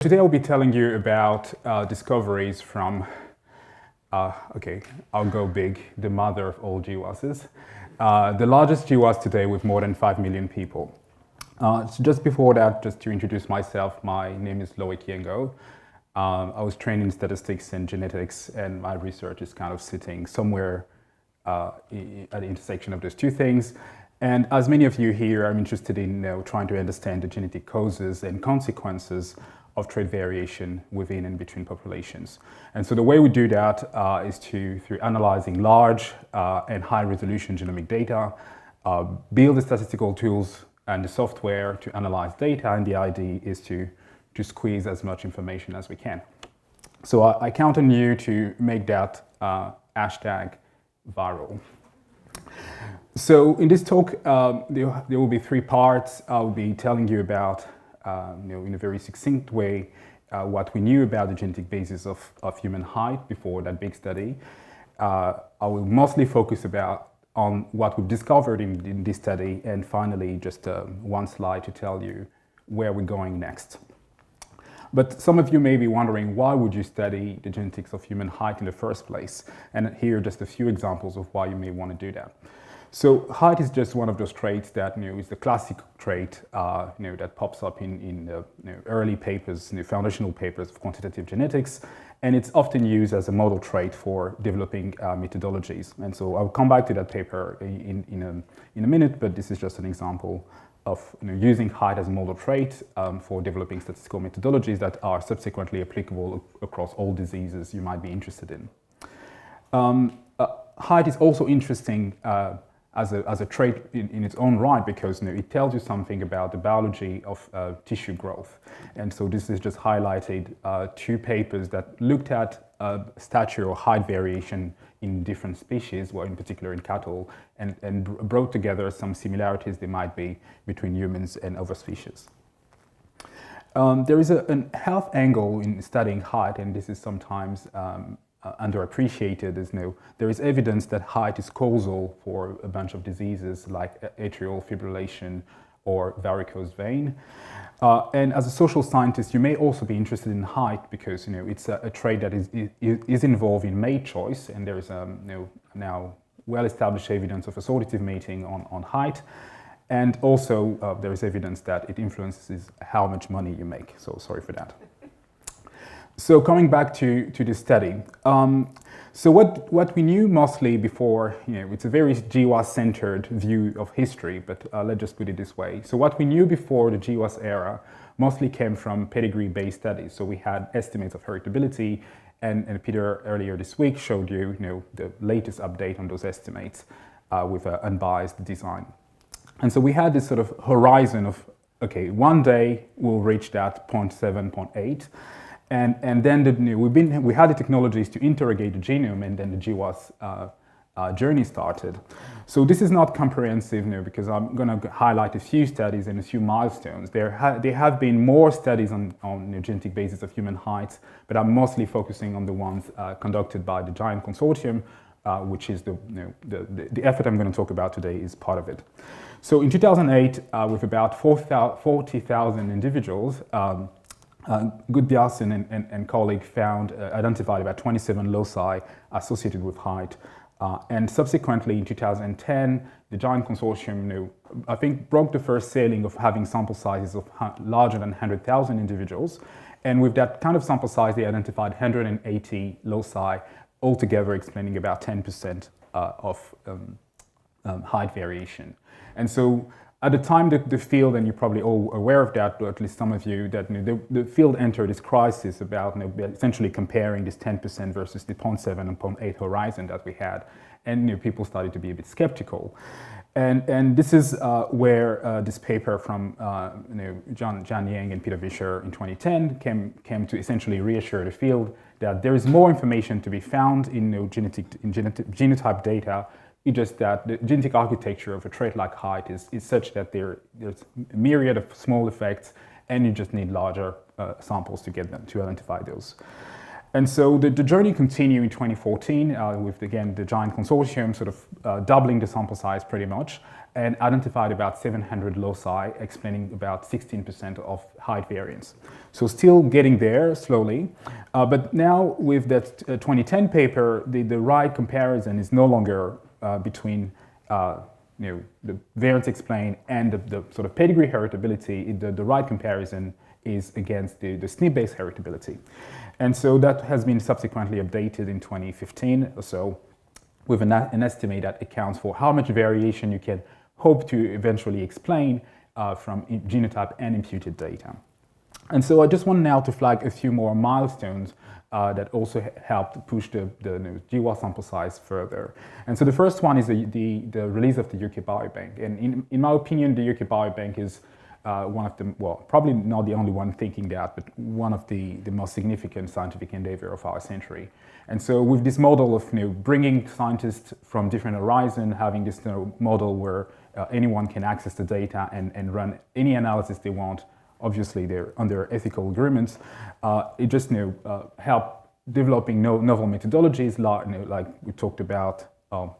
Today I'll be telling you about discoveries from, okay, I'll go big, the mother of all GWASs, the largest GWAS today with more than 5 million people. So just before that, just to introduce myself, my name is Loic Yengo. I was trained in statistics and genetics, and my research is kind of sitting somewhere at the intersection of those two things. And as many of you here, I'm interested in trying to understand the genetic causes and consequences of trait variation within and between populations. And so the way we do that is through analyzing large and high resolution genomic data, build the statistical tools and the software to analyze data, and the idea is to squeeze as much information as we can. So I count on you to make that hashtag viral. So in this talk, there will be 3 parts. I'll be telling you about in a very succinct way, what we knew about the genetic basis of human height before that big study. I will mostly focus on what we've discovered in this study, and finally just one slide to tell you where we're going next. But some of you may be wondering, why would you study the genetics of human height in the first place? And here are just a few examples of why you may want to do that. So height is just one of those traits that is the classic trait that pops up in early papers, foundational papers of quantitative genetics, and it's often used as a model trait for developing methodologies. And so I'll come back to that paper in a minute, but this is just an example of using height as a model trait for developing statistical methodologies that are subsequently applicable across all diseases you might be interested in. Height is also interesting as a trait in its own right, because it tells you something about the biology of tissue growth. And so this is just highlighted 2 papers that looked at stature or height variation in different species, well, in particular in cattle, and brought together some similarities there might be between humans and other species. There is a health angle in studying height, and this is sometimes underappreciated. There is evidence that height is causal for a bunch of diseases like atrial fibrillation or varicose vein. And as a social scientist, you may also be interested in height because it's a trait that is involved in mate choice, and there is now well-established evidence of associative mating on height. And also there is evidence that it influences how much money you make. So sorry for that. So coming back to this study, so what we knew mostly before, it's a very GWAS-centered view of history, but let's just put it this way. So what we knew before the GWAS era mostly came from pedigree-based studies. So we had estimates of heritability, and Peter earlier this week showed you, the latest update on those estimates with an unbiased design. And so we had this sort of horizon of, okay, one day we'll reach that 0.7, 0.8. And then we had the technologies to interrogate the genome, and then the GWAS journey started. So this is not comprehensive because I'm going to highlight a few studies and a few milestones. There have been more studies on the genetic basis of human height, but I'm mostly focusing on the ones conducted by the Jain Consortium, which is the effort I'm going to talk about today is part of it. So in 2008, with about 40,000 individuals, Allison and colleague identified about 27 loci associated with height. And subsequently in 2010, the Giant Consortium I think broke the first ceiling of having sample sizes of larger than 100,000 individuals. And with that kind of sample size, they identified 180 loci, altogether explaining about 10% of height variation. And so at the time the field, and you're probably all aware of that, or at least some of you, that the field entered this crisis about essentially comparing this 10% versus the 0.7 and 0.8 horizon that we had, and people started to be a bit skeptical. And this is where this paper from Yang and Peter Vischer in 2010 came to essentially reassure the field that there is more information to be found in genotype data. It's just that the genetic architecture of a trait like height is such that there's a myriad of small effects, and you just need larger samples to get them to identify those. And so the journey continued in 2014 with, again, the Giant Consortium sort of doubling the sample size pretty much. and identified about 700 loci, explaining about 16% of height variance. So still getting there slowly, but now with that 2010 paper, the right comparison is no longer between the variance explained and the sort of pedigree heritability. The right comparison is against the SNP-based heritability. And so that has been subsequently updated in 2015 or so with an estimate that accounts for how much variation you can hope to eventually explain from genotype and imputed data. And so I just want now to flag a few more milestones that also helped push the GWAS sample size further. And so the first one is the release of the UK Biobank. And in my opinion, the UK Biobank is one of the, well, probably not the only one thinking that, but one of the most significant scientific endeavor of our century. And so with this model of bringing scientists from different horizons, having this model where anyone can access the data and run any analysis they want, obviously they're under ethical agreements, it just helped developing novel methodologies like we talked about. I'm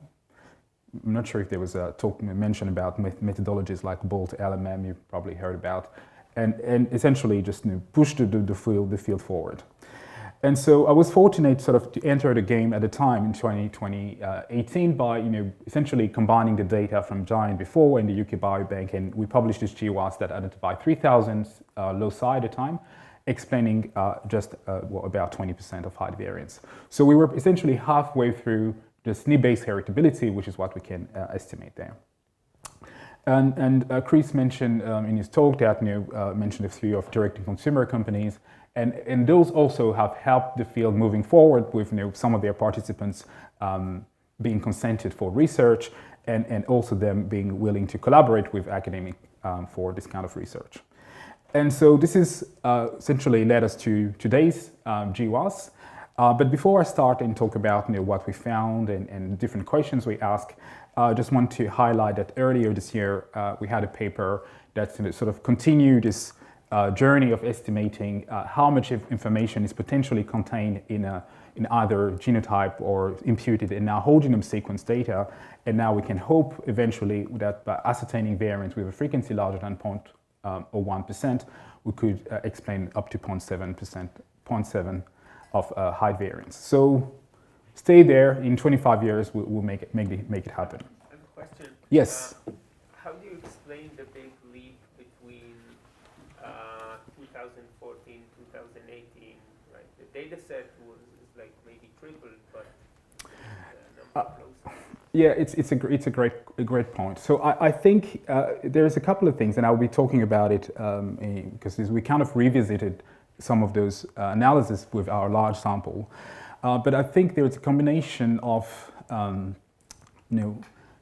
not sure if there was a talk mentioned about methodologies like BOLT, LMM, you probably heard about, and essentially just push the field forward. And so I was fortunate sort of to enter the game at the time in 2018 by essentially combining the data from Jain before and the UK Biobank, and we published this GWAS that identified 3,000 loci at the time, explaining just about 20% of height variance. So we were essentially halfway through the SNP-based heritability, which is what we can estimate there. And Chris mentioned in his talk that mentioned a few of direct-to-consumer companies, and those also have helped the field moving forward with some of their participants being consented for research, and also them being willing to collaborate with academic for this kind of research. And so this is essentially led us to today's GWAS. But before I start and talk about what we found and different questions we ask, I just want to highlight that earlier this year we had a paper that sort of continued this journey of estimating how much information is potentially contained in either genotype or imputed in our whole genome sequence data. And now we can hope eventually that by ascertaining variance with a frequency larger than 0.01%, we could explain up to 0.7% of height variance. So stay there. In 25 years, we'll make it happen. I have a question. Yes. How do you explain the big leap between 2014, 2018? Right, the data set was like maybe tripled, but the number close. Yeah, it's a great point. So I think there's a couple of things, and I'll be talking about it because we kind of revisited some of those analysis with our large sample. But I think there's a combination of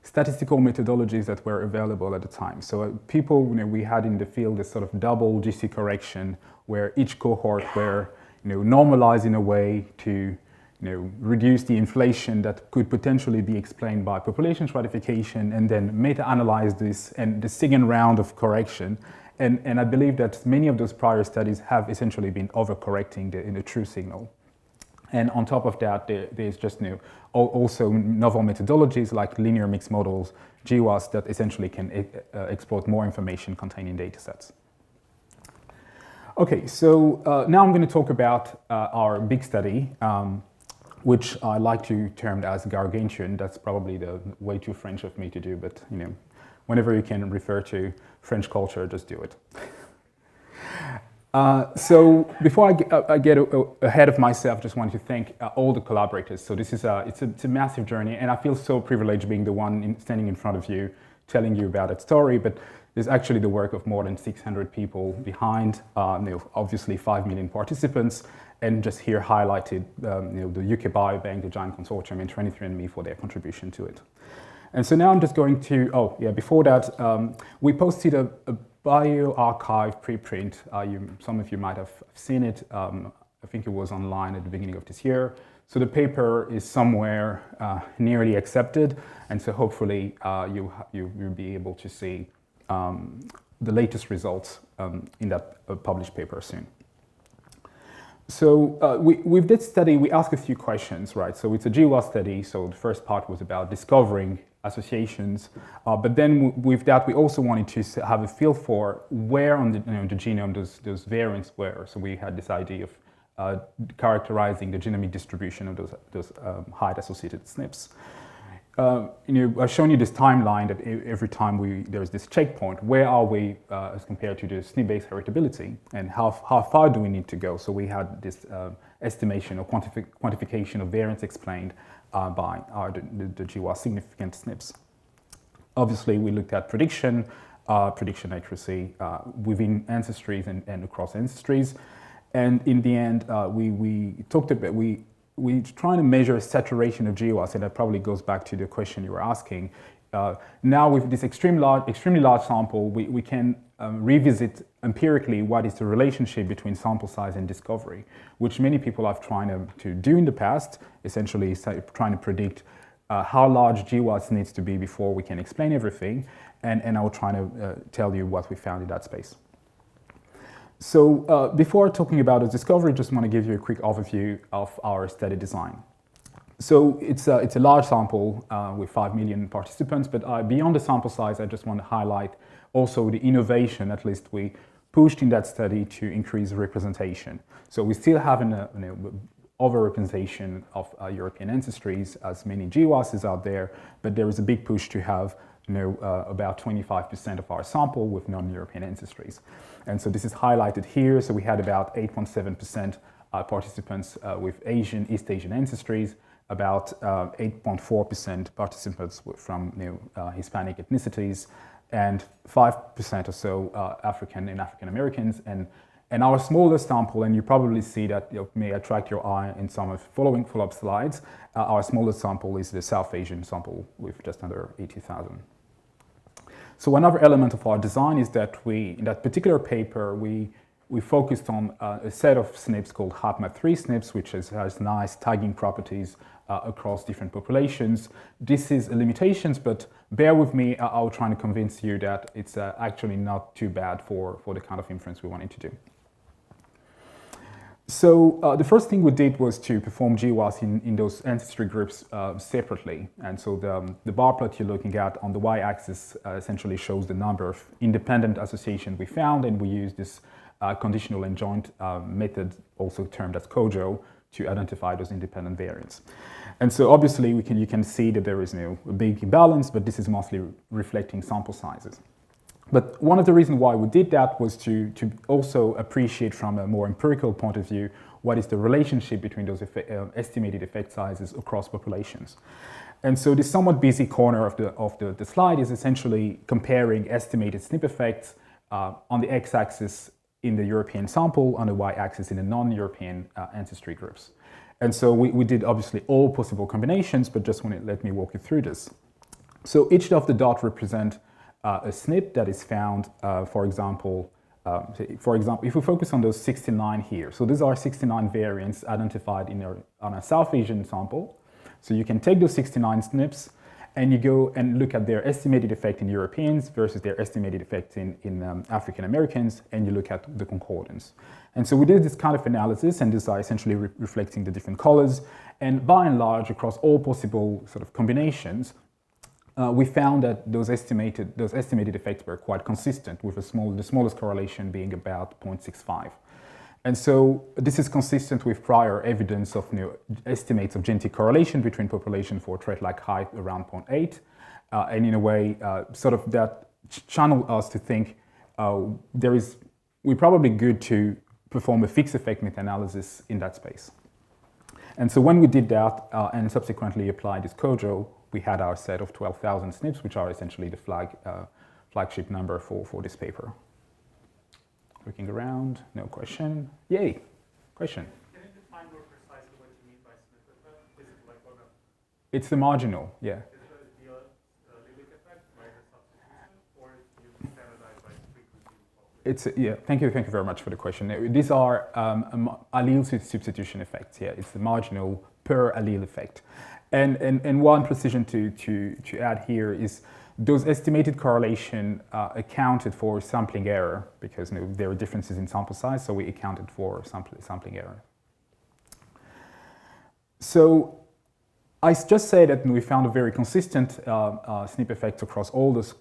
statistical methodologies that were available at the time. So people, we had in the field this sort of double GC correction where each cohort were normalized in a way to reduce the inflation that could potentially be explained by population stratification, and then meta-analyze this and the second round of correction. And I believe that many of those prior studies have essentially been overcorrecting in the true signal. And on top of that, there's just also novel methodologies like linear mixed models, GWAS, that essentially can exploit more information contained in data sets. Okay, so now I'm going to talk about our big study, which I like to term as gargantuan. That's probably way too French of me to do, but whenever you can refer to French culture, just do it. So before I get ahead of myself, just want to thank all the collaborators. So this is it's a massive journey, and I feel so privileged being the one standing in front of you, telling you about that story. But there's actually the work of more than 600 people behind. Obviously 5 million participants, and just here highlighted the UK Biobank, the Giant Consortium, and 23andMe for their contribution to it. And so now I'm just going to, before that, we posted a bioRxiv preprint. Some of you might have seen it. I think it was online at the beginning of this year. So the paper is somewhere nearly accepted, and so hopefully you'll be able to see the latest results in that published paper soon. So with this study, we asked a few questions, right? So it's a GWAS study, so the first part was about discovering associations. But then with that, we also wanted to have a feel for where on the genome those variants were. So we had this idea of characterizing the genomic distribution of those height-associated SNPs. I've shown you this timeline that every time there's this checkpoint, where are we as compared to the SNP-based heritability, and how far do we need to go? So we had this estimation or quantification of variance explained by the GWAS significant SNPs. Obviously, we looked at prediction accuracy within ancestries and across ancestries, and in the end, we talked about we're trying to measure saturation of GWAS, and that probably goes back to the question you were asking. Now with this extremely large sample, we can revisit empirically what is the relationship between sample size and discovery, which many people have tried to do in the past, essentially trying to predict how large GWAS needs to be before we can explain everything, and I will try to tell you what we found in that space. So before talking about the discovery, just want to give you a quick overview of our study design. So it's a large sample with 5 million participants, but beyond the sample size, I just want to highlight also the innovation, at least we pushed in that study, to increase representation. So we still have an overrepresentation of European ancestries, as many GWASs out there, but there is a big push to have about 25% of our sample with non-European ancestries. And so this is highlighted here. So we had about 8.7% participants with East Asian ancestries, about 8.4% participants from Hispanic ethnicities, and 5% or so African and African Americans. And our smallest sample, and you probably see that may attract your eye in some of the following follow-up slides, our smallest sample is the South Asian sample with just under 80,000. So another element of our design is that in that particular paper, we focused on a set of SNPs called HapMap3 SNPs, which has nice tagging properties across different populations. This is limitations, but bear with me, I'll try to convince you that it's actually not too bad for the kind of inference we wanted to do. So the first thing we did was to perform GWAS in those ancestry groups separately. And so the bar plot you're looking at on the y-axis essentially shows the number of independent associations we found, and we used this conditional and joint method, also termed as COJO, to identify those independent variants. And so obviously you can see that there is a big imbalance, but this is mostly reflecting sample sizes. But one of the reasons why we did that was to also appreciate from a more empirical point of view what is the relationship between those estimated effect sizes across populations. And so this somewhat busy corner of the slide is essentially comparing estimated SNP effects on the x-axis in the European sample, on the y-axis in the non-European ancestry groups. And so we did obviously all possible combinations, but just let me walk you through this. So each of the dots represent a SNP that is found, for example, if we focus on those 69 here. So these are 69 variants identified on a South Asian sample. So you can take those 69 SNPs and you go and look at their estimated effect in Europeans versus their estimated effect in African Americans, and you look at the concordance. And so we did this kind of analysis, and these are essentially reflecting the different colors. And by and large, across all possible sort of combinations, we found that those estimated effects were quite consistent, with the smallest correlation being about 0.65. And so this is consistent with prior evidence of estimates of genetic correlation between population for trait-like height around 0.8. And in a way, sort of that channeled us to think we're probably good to perform a fixed effect meta-analysis in that space. And so when we did that and subsequently applied this COJO, we had our set of 12,000 SNPs, which are essentially the flagship number for this paper. Looking around, no question. Yay, question. Can you define more precisely what you mean by SNP effect? Is it like on a... It's the marginal, yeah. Is it the Loic effect by the substitution, or is it standardized by frequency? Yeah, thank you very much for the question. These are allele substitution effects, yeah. It's the marginal per allele effect. And one precision to add here is those estimated correlation accounted for sampling error, because there are differences in sample size, so we accounted for sampling error. So I just say that we found a very consistent SNP effect across all those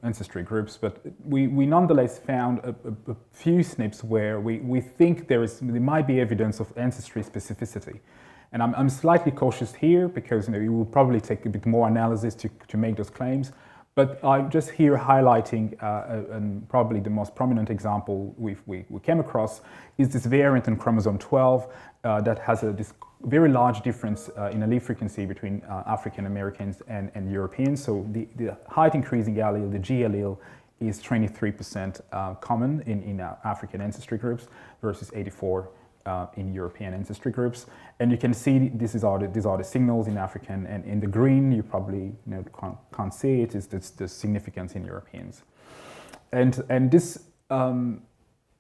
ancestry groups, but we nonetheless found a few SNPs where we think there might be evidence of ancestry specificity. And I'm slightly cautious here because it will probably take a bit more analysis to make those claims. But I'm just here highlighting and probably the most prominent example we came across is this variant in chromosome 12 that has this very large difference in allele frequency between African Americans and Europeans. So the height increasing allele, the G allele, is 23% common in African ancestry groups versus 84 in European ancestry groups. And you can see these are the signals in African, and in the green you probably can't see it, is the significance in Europeans. And this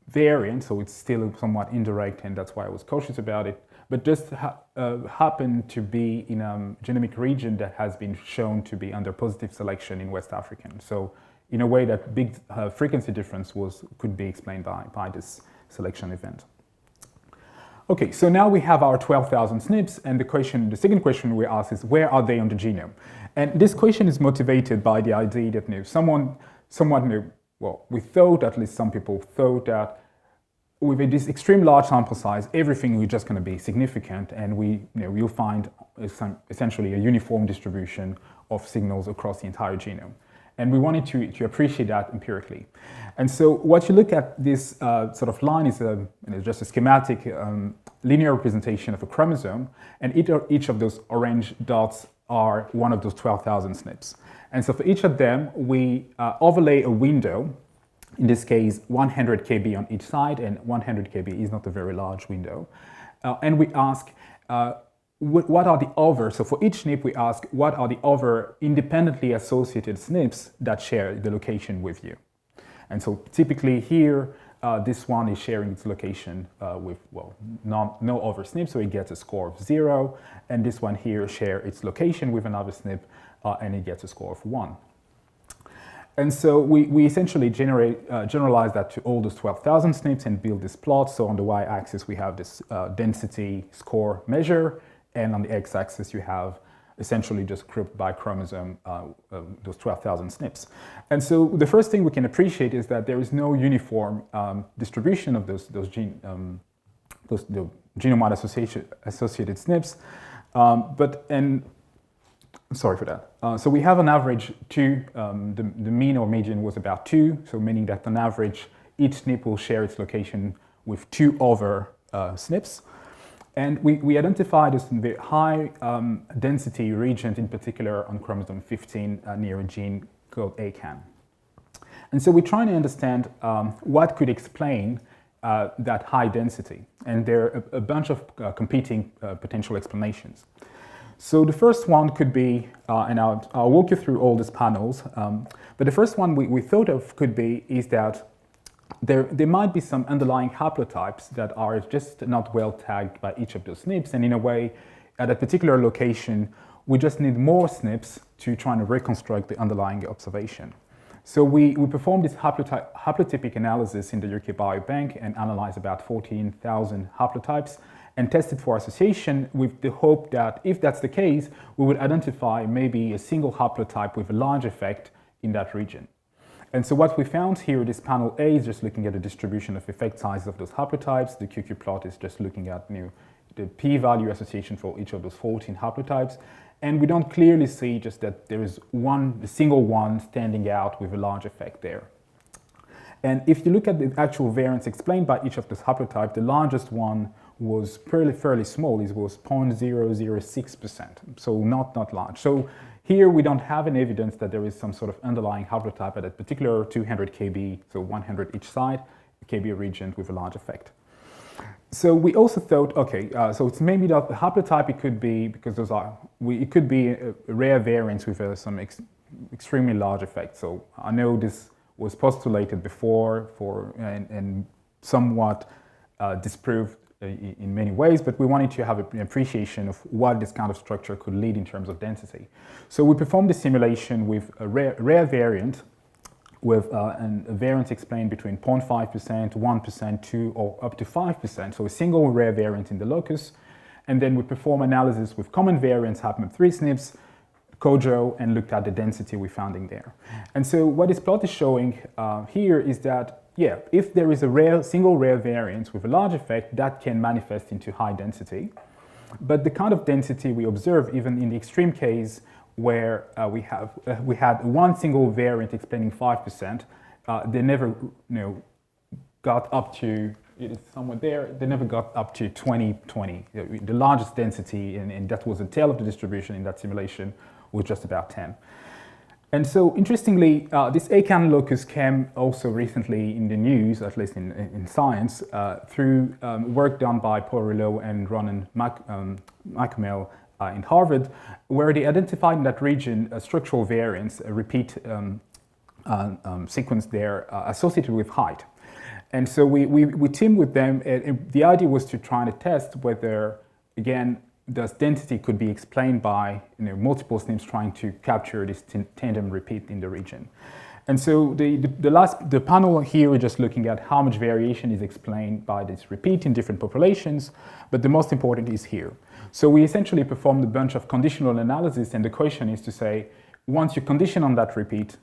variant, so it's still somewhat indirect, and that's why I was cautious about it, but just happened to be in a genomic region that has been shown to be under positive selection in West African. So in a way that big frequency difference could be explained by this selection event. Okay, so now we have our 12,000 SNPs, and the second question we ask is, where are they on the genome? And this question is motivated by the idea that we thought, at least some people thought, that with this extreme large sample size, everything is just going to be significant, and we'll find essentially a uniform distribution of signals across the entire genome. And we wanted to appreciate that empirically. And so what you look at, this sort of line is just a schematic linear representation of a chromosome, and each of those orange dots are one of those 12,000 SNPs. And so for each of them, we overlay a window, in this case 100 kb on each side, and 100 kb is not a very large window. And we ask, what are the other, so for each SNP we ask, what are the other independently associated SNPs that share the location with you? And so typically here, this one is sharing its location with, no other SNP, so it gets a score of 0. And this one here shares its location with another SNP, and it gets a score of 1. And so we essentially generalize that to all those 12,000 SNPs and build this plot. So on the y-axis we have this density score measure, and on the x-axis you have essentially just grouped by chromosome those 12,000 SNPs. And so the first thing we can appreciate is that there is no uniform distribution of the genome-wide associated SNPs. Sorry for that. So we have an average 2, the mean or median was about 2, so meaning that on average each SNP will share its location with 2 other SNPs. And we identified this very high density region, in particular on chromosome 15 near a gene called ACAN. And so we're trying to understand what could explain that high density. And there are a bunch of competing potential explanations. So the first one could be, and I'll walk you through all these panels, but the first one we thought of could be is that there might be some underlying haplotypes that are just not well tagged by each of those SNPs, and in a way, at a particular location, we just need more SNPs to try and reconstruct the underlying observation. So we performed this haplotypic analysis in the UK Biobank and analyzed about 14,000 haplotypes and tested for association with the hope that if that's the case, we would identify maybe a single haplotype with a large effect in that region. And so what we found here, this panel A is just looking at the distribution of effect sizes of those haplotypes. The QQ plot is just looking at the p-value association for each of those 14 haplotypes. And we don't clearly see just that there is a single one standing out with a large effect there. And if you look at the actual variance explained by each of those haplotypes, the largest one was fairly small. It was 0.006%, so not large. So here we don't have any evidence that there is some sort of underlying haplotype at a particular 200 kb, so 100 each side, kb region with a large effect. So we also thought, okay, so it's maybe that the haplotype it could be because it could be a rare variance with some extremely large effect. So I know this was postulated before and somewhat disproved in many ways, but we wanted to have an appreciation of what this kind of structure could lead in terms of density. So we performed a simulation with a rare variant with a variance explained between 0.5%, 1%, 2%, or up to 5%, so a single rare variant in the locus. And then we perform analysis with common variants, HapMap3 SNPs, COJO, and looked at the density we found in there. And so what this plot is showing here is that, yeah, if there is a single rare variant with a large effect, that can manifest into high density. But the kind of density we observe, even in the extreme case where we had one single variant explaining 5%, they never got up to, it is somewhere there, they never got up to 20. The largest density, and that was the tail of the distribution in that simulation, was just about 10. And so, interestingly, this ACAN locus came also recently in the news, at least in science, through work done by Paul Rillo and Ronan McMell in Harvard, where they identified in that region structural variants, a repeat sequence there associated with height. And so we teamed with them, and the idea was to try to test whether, again, this density could be explained by multiple SNPs trying to capture this tandem repeat in the region. And so the panel here is just looking at how much variation is explained by this repeat in different populations, but the most important is here. So we essentially performed a bunch of conditional analysis, and the question is to say, once you condition on that repeat,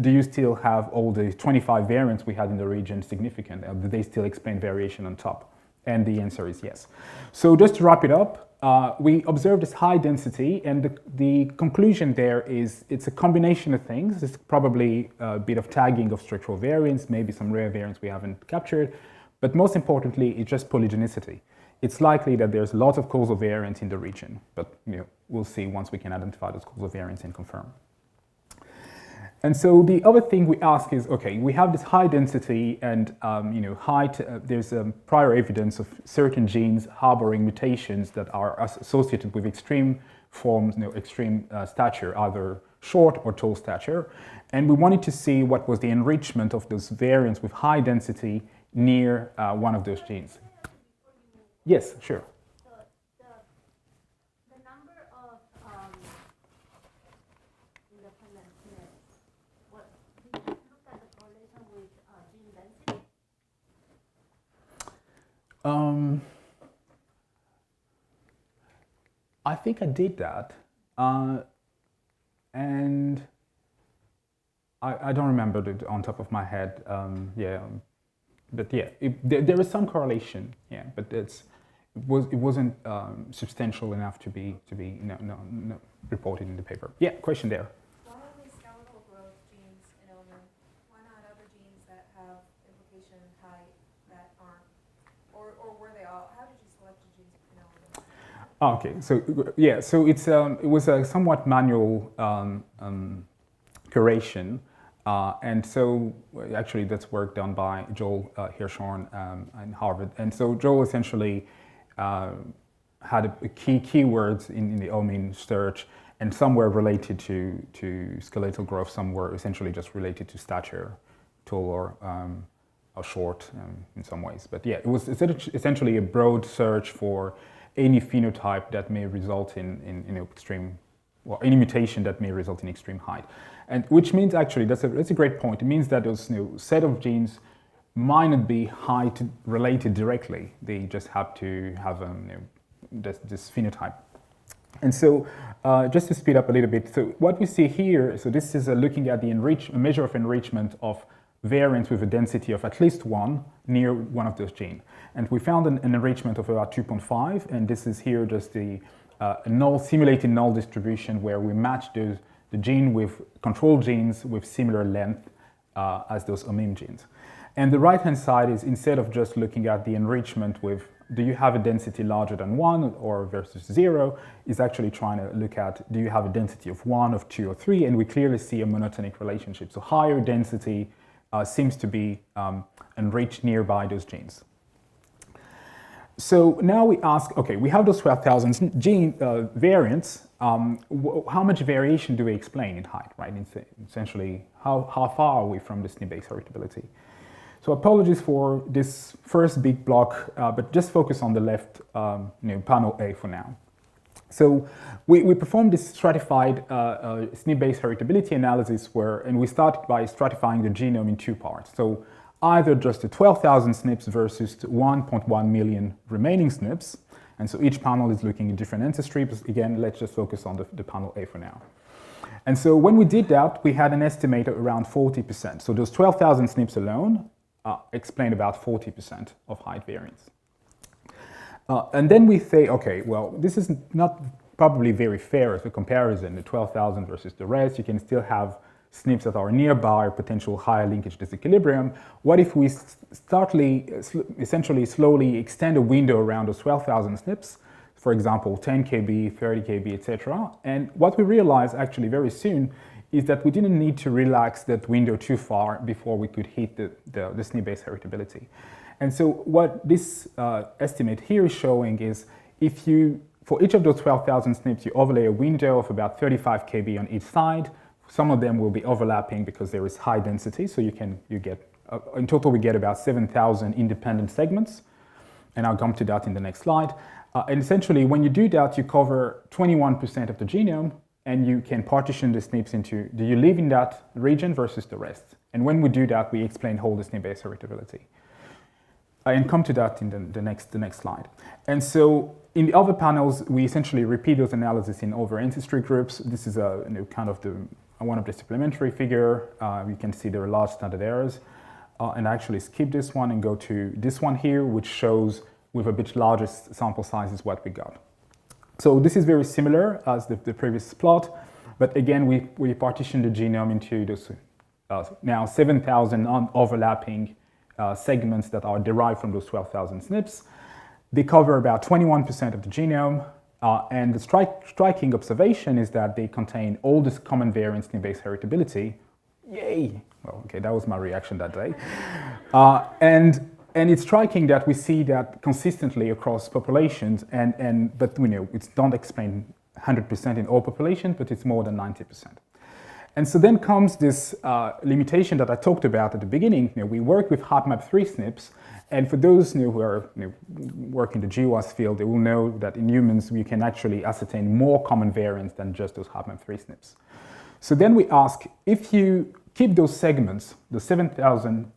do you still have all the 25 variants we had in the region significant? Do they still explain variation on top? And the answer is yes. So just to wrap it up, we observed this high density, and the conclusion there is it's a combination of things. It's probably a bit of tagging of structural variants, maybe some rare variants we haven't captured, but most importantly, it's just polygenicity. It's likely that there's a lot of causal variants in the region, but we'll see once we can identify those causal variants and confirm. And so the other thing we ask is, okay, we have this high density and height. There's prior evidence of certain genes harboring mutations that are associated with extreme forms, extreme stature, either short or tall stature. And we wanted to see what was the enrichment of those variants with high density near one of those genes. Yes, sure. I think I did that, and I don't remember it on top of my head. But yeah, there is some correlation. Yeah, but it wasn't substantial enough to be reported in the paper. Yeah, question there. Why only skeletal growth genes in Omen? Why not other genes that have implication in height that aren't? Or were they all? How did you select the genes in Omen? Okay, so yeah, so it was a somewhat manual curation, and so actually that's work done by Joel Hirschhorn in Harvard, and so Joel essentially had a keywords in the OMIN search, and some were related to skeletal growth, some were essentially just related to stature, tall or short in some ways. But yeah, it was essentially a broad search for any phenotype that may result in extreme, well, any mutation that may result in extreme height. And which means actually, that's a great point. It means that those set of genes might not be height related directly. They just have to have this phenotype. And so just to speed up a little bit, so what we see here, so this is looking at the a measure of enrichment of variants with a density of at least 1 near one of those genes. And we found an enrichment of about 2.5, and this is here just the simulated null distribution where we match the gene with control genes with similar length as those OMIM genes. And the right-hand side is, instead of just looking at the enrichment with do you have a density larger than 1 or versus 0, is actually trying to look at do you have a density of 1, of 2, or 3, and we clearly see a monotonic relationship. So higher density seems to be enriched nearby those genes. So now we ask, okay, we have those 12,000 gene variants. How much variation do we explain in height, right? Essentially, how far are we from the SNP-based heritability? So apologies for this first big block, but just focus on the left panel A for now. So we performed this stratified SNP-based heritability analysis and we started by stratifying the genome in 2 parts. So either just the 12,000 SNPs versus 1.1 million remaining SNPs, And so each panel is looking at different ancestry, but again, let's just focus on the panel A for now. And so when we did that, we had an estimate of around 40%. So those 12,000 SNPs alone explain about 40% of height variance. And then we say, okay, well, this is not probably very fair as a comparison, the 12,000 versus the rest. You can still have SNPs that are nearby or potential higher linkage disequilibrium. What if we essentially slowly extend a window around those 12,000 SNPs, for example, 10 kb, 30 kb, etc. And what we realized actually very soon is that we didn't need to relax that window too far before we could hit the SNP-based heritability. And so what this estimate here is showing is if you, for each of those 12,000 SNPs, you overlay a window of about 35 kb on each side. Some of them will be overlapping because there is high density, so you get, in total we get about 7,000 independent segments, and I'll come to that in the next slide. And essentially, when you do that, you cover 21% of the genome, and you can partition the SNPs into, do you live in that region versus the rest? And when we do that, we explain whole SNP-based heritability. And come to that in the next slide. And so in the other panels, we essentially repeat those analyses in other ancestry groups. This is kind of one of the supplementary figure. You can see there are large standard errors. And I actually skip this one and go to this one here, which shows with a bit larger sample sizes what we got. So this is very similar as the previous plot, but again, we partition the genome into those now 7,000 overlapping segments that are derived from those 12,000 SNPs. They cover about 21% of the genome, and the striking observation is that they contain all this common variants in base heritability. Yay! Well, okay, that was my reaction that day. And it's striking that we see that consistently across populations, but we know it don't explain 100% in all populations, but it's more than 90%. And so then comes this limitation that I talked about at the beginning. We work with HapMap3 SNPs, and for those who are work in the GWAS field, they will know that in humans we can actually ascertain more common variants than just those HapMap3 SNPs. So then we ask, if you keep those segments, the 7,000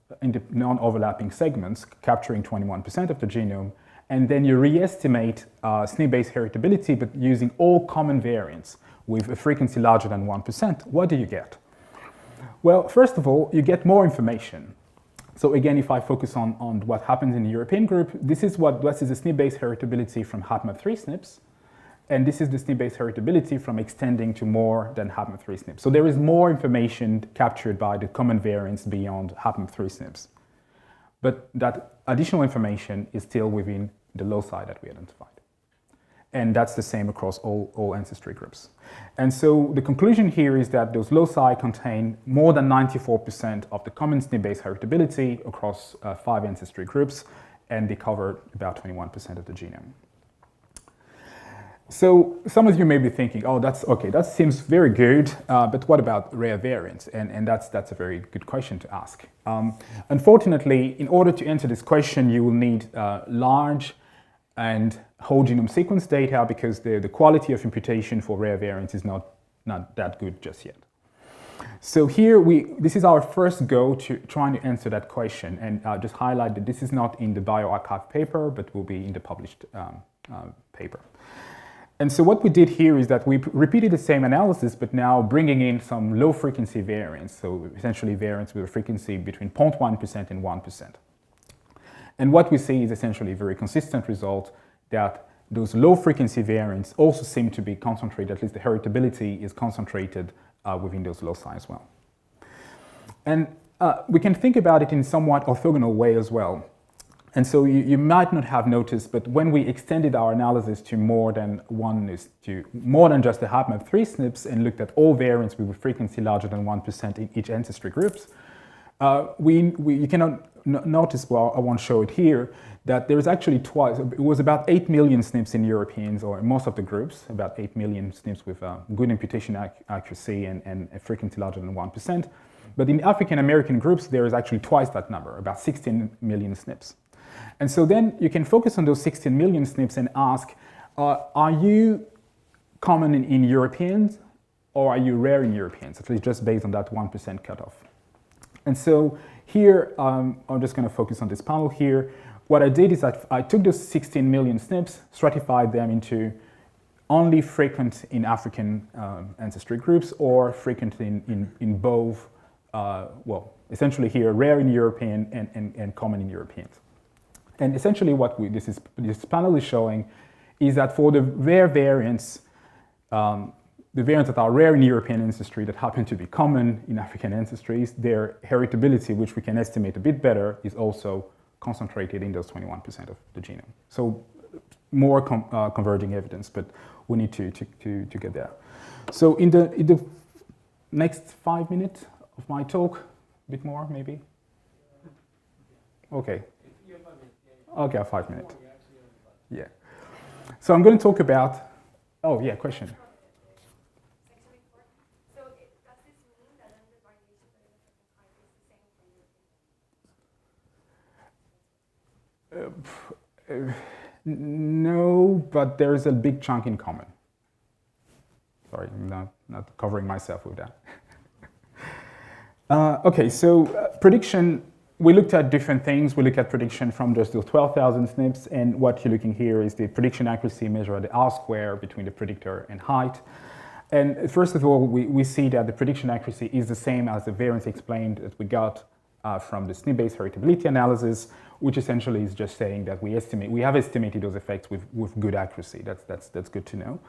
non-overlapping segments capturing 21% of the genome, and then you re-estimate SNP-based heritability, but using all common variants with a frequency larger than 1%, what do you get? Well, first of all, you get more information. So again, if I focus on what happens in the European group, this is the SNP-based heritability from HapMap3 SNPs, and this is the SNP-based heritability from extending to more than HapMap3 SNPs. So there is more information captured by the common variants beyond HapMap3 SNPs. But that additional information is still within the loci that we identified. And that's the same across all ancestry groups. And so the conclusion here is that those loci contain more than 94% of the common SNP-based heritability across 5 ancestry groups, and they cover about 21% of the genome. So some of you may be thinking, oh, that's okay, that seems very good, but what about rare variants? And that's a very good question to ask. Unfortunately, in order to answer this question, you will need large and whole genome sequence data, because the quality of imputation for rare variants is not that good just yet. So here, this is our first go to trying to answer that question, and I'll just highlight that this is not in the bioRxiv paper, but will be in the published paper. And so what we did here is that we repeated the same analysis, but now bringing in some low frequency variants, so essentially variants with a frequency between 0.1% and 1%. And what we see is essentially a very consistent result, that those low frequency variants also seem to be concentrated, at least the heritability is concentrated within those loci as well. And we can think about it in somewhat orthogonal way as well. And so you might not have noticed, but when we extended our analysis to more than just the HapMap3 SNPs and looked at all variants with a frequency larger than 1% in each ancestry groups, you cannot notice, well, I won't show it here, that there is actually twice. It was about 8 million SNPs in Europeans, or in most of the groups, about 8 million SNPs with good imputation accuracy and a frequency larger than 1%. But in African American groups, there is actually twice that number, about 16 million SNPs. And so then you can focus on those 16 million SNPs and ask, are you common in Europeans, or are you rare in Europeans, at least just based on that 1% cutoff? And so here, I'm just going to focus on this panel here. what I did is I took those 16 million SNPs, stratified them into only frequent in African ancestry groups or frequent in both, well, essentially here, rare in European and common in Europeans. And essentially what this panel is showing is that for the rare variants, the variants that are rare in European ancestry that happen to be common in African ancestries, their heritability, which we can estimate a bit better, is also concentrated in those 21% of the genome. So more converging evidence, but we need to get there. So in the next 5 minutes of my talk, a bit more maybe? Okay. Okay, 5 minutes. Yeah. So I'm going to talk about, oh yeah, question. So does this mean that then the variation for the second height is the same for you? No, but there's a big chunk in common. Sorry, I'm not covering myself with that. Okay, so prediction, we looked at different things. We looked at prediction from just those 12,000 SNPs, and what you're looking here is the prediction accuracy measured at the R-square between the predictor and height. And first of all, we see that the prediction accuracy is the same as the variance explained that we got from the SNP-based heritability analysis, which essentially is just saying that we have estimated those effects with good accuracy. That's good to know.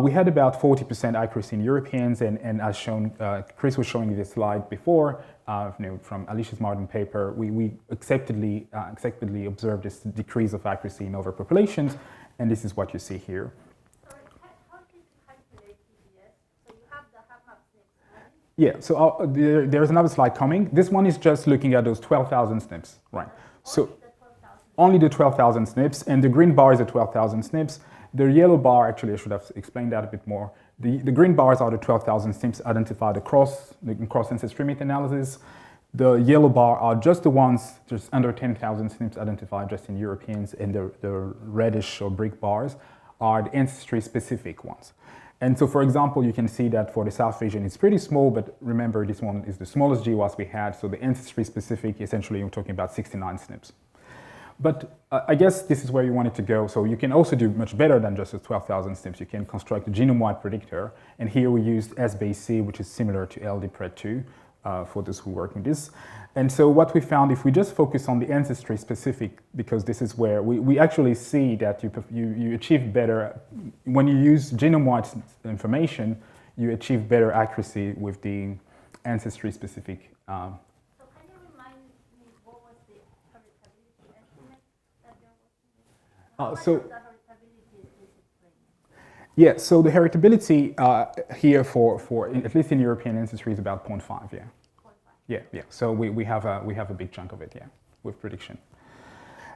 We had about 40% accuracy in Europeans, and as shown, Chris was showing you this slide before, from Alicia's Martin paper, we acceptably observed this decrease of accuracy in overpopulations, and this is what you see here. Sorry, how did you calculate TBS? So you have the half-map SNPs, right? Yeah, so there's another slide coming. This one is just looking at those 12,000 SNPs, right? So only the 12,000 SNPs, and the green bar is the 12,000 SNPs. The yellow bar, actually, I should have explained that a bit more. The green bars are the 12,000 SNPs identified across the cross-ancestry meta-analysis. The yellow bar are just the ones, just under 10,000 SNPs identified just in Europeans, and the reddish or brick bars are the ancestry-specific ones. And so, for example, you can see that for the South Asian, it's pretty small, but remember, this one is the smallest GWAS we had, so the ancestry-specific, essentially, we're talking about 69 SNPs. But I guess this is where you wanted to go. So you can also do much better than just the 12,000 SNPs. You can construct a genome-wide predictor. And here we used SBAC, which is similar to LDPRED2 for those who work with this. And so what we found, if we just focus on the ancestry-specific, because this is where we actually see that you achieve better, when you use genome-wide information, you achieve better accuracy with the ancestry-specific. Yeah, so the heritability here for at least in European ancestry is about 0.5, yeah. 0.5. Yeah. So we have a big chunk of it, yeah, with prediction.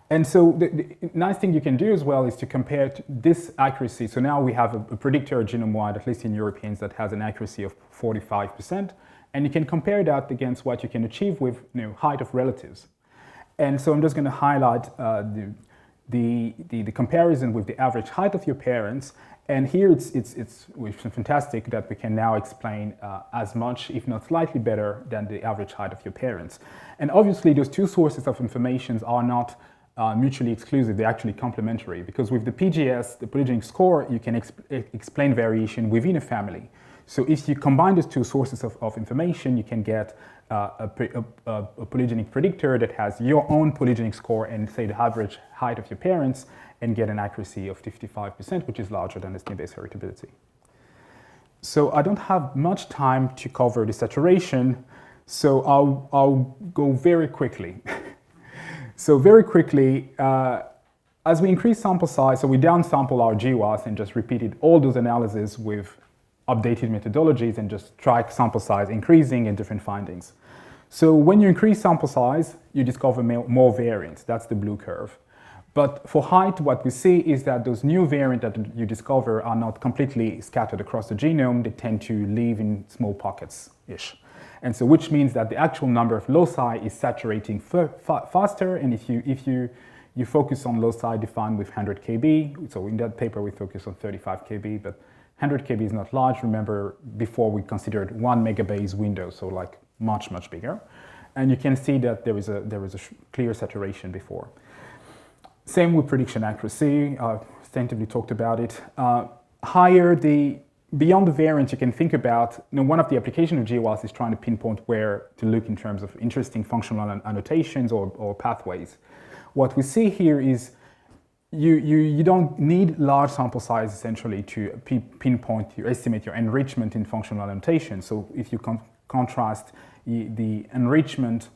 And so the nice thing you can do as well is to compare this accuracy. So now we have a predictor genome-wide, at least in Europeans, that has an accuracy of 45%, and you can compare that against what you can achieve with height of relatives. And so I'm just going to highlight the comparison with the average height of your parents, and here it's fantastic that we can now explain as much, if not slightly better, than the average height of your parents. And obviously those two sources of information are not mutually exclusive, they're actually complementary, because with the PGS, the polygenic score, you can explain variation within a family. So if you combine those two sources of information, you can get a polygenic predictor that has your own polygenic score and say the average height of your parents and get an accuracy of 55%, which is larger than the SNP-based heritability. So I don't have much time to cover the saturation, so I'll go very quickly. So very quickly, as we increase sample size, so we downsample our GWAS and just repeated all those analyses with updated methodologies and just track sample size increasing and different findings. So when you increase sample size, you discover more variants. That's the blue curve. But for height, what we see is that those new variants that you discover are not completely scattered across the genome. They tend to live in small pockets-ish. And so which means that the actual number of loci is saturating faster. And if you focus on loci defined with 100 kb, so in that paper we focus on 35 kb, but 100 kb is not large. Remember, before we considered 1 megabase window, so like much bigger. And you can see that there is a clear saturation before. Same with prediction accuracy, extensively talked about it. Beyond the variance, you can think about, one of the applications of GWAS is trying to pinpoint where to look in terms of interesting functional annotations or pathways. What we see here is you don't need large sample size essentially to pinpoint, estimate your enrichment in functional annotation. So if you contrast the enrichment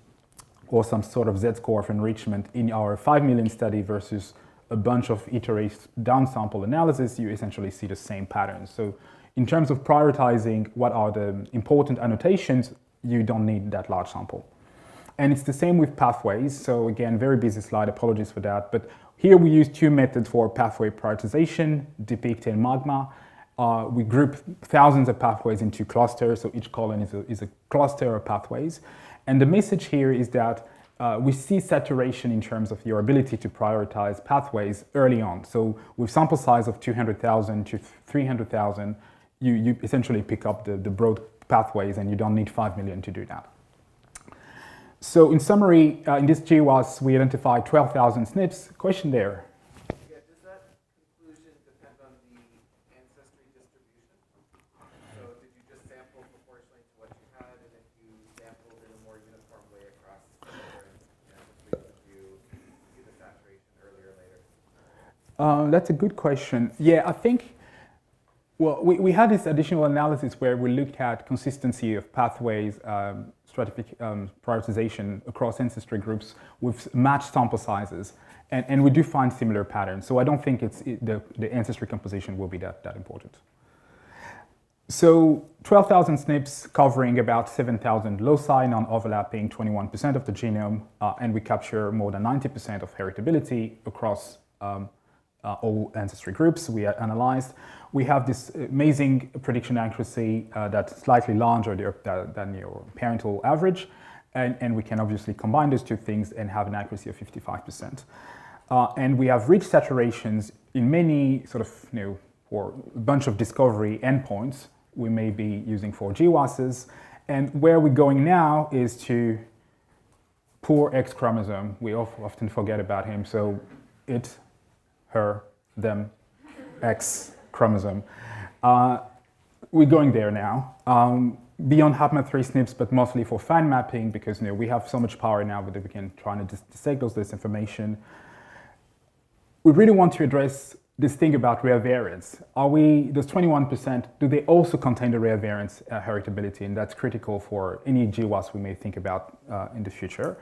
or some sort of Z-score of enrichment in our 5 million study versus a bunch of iterative downsample analysis, you essentially see the same patterns. So in terms of prioritizing what are the important annotations, you don't need that large sample. And it's the same with pathways. So again, very busy slide, apologies for that. But here we use two methods for pathway prioritization, depict and magma. We group thousands of pathways into clusters, so each column is a cluster of pathways. And the message here is that we see saturation in terms of your ability to prioritize pathways early on. So with sample size of 200,000 to 300,000, you essentially pick up the broad pathways and you don't need 5 million to do that. So in summary, in this GWAS, we identified 12,000 SNPs. Question there? Yeah, does that conclusion depend on the ancestry distribution? So did you just sample proportionally to what you had, and if you sampled in a more uniform way across different ancestry, would you see the saturation earlier or later? That's a good question. Yeah, I think, well, we had this additional analysis where we looked at consistency of pathways, prioritization across ancestry groups with matched sample sizes, and we do find similar patterns. So I don't think the ancestry composition will be that important. So 12,000 SNPs covering about 7,000 loci, non-overlapping 21% of the genome, and we capture more than 90% of heritability across all ancestry groups we analyzed. We have this amazing prediction accuracy that's slightly larger than your parental average, and we can obviously combine those two things and have an accuracy of 55%. And we have rich saturations in many sort of, for a bunch of discovery endpoints we may be using for GWASs. And where we're going now is to poor X chromosome. We often forget about him, so it, her, them, X chromosome. We're going there now. Beyond HapMap3 SNPs, but mostly for fan mapping, because we have so much power now that we can try to dissect this information. We really want to address this thing about rare variants. Those 21%, do they also contain the rare variants heritability? And that's critical for any GWAS we may think about in the future.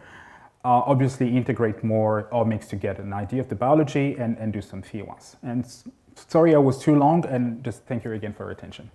Obviously integrate more omics to get an idea of the biology and do some PHEWAS. And sorry I was too long, and just thank you again for your attention.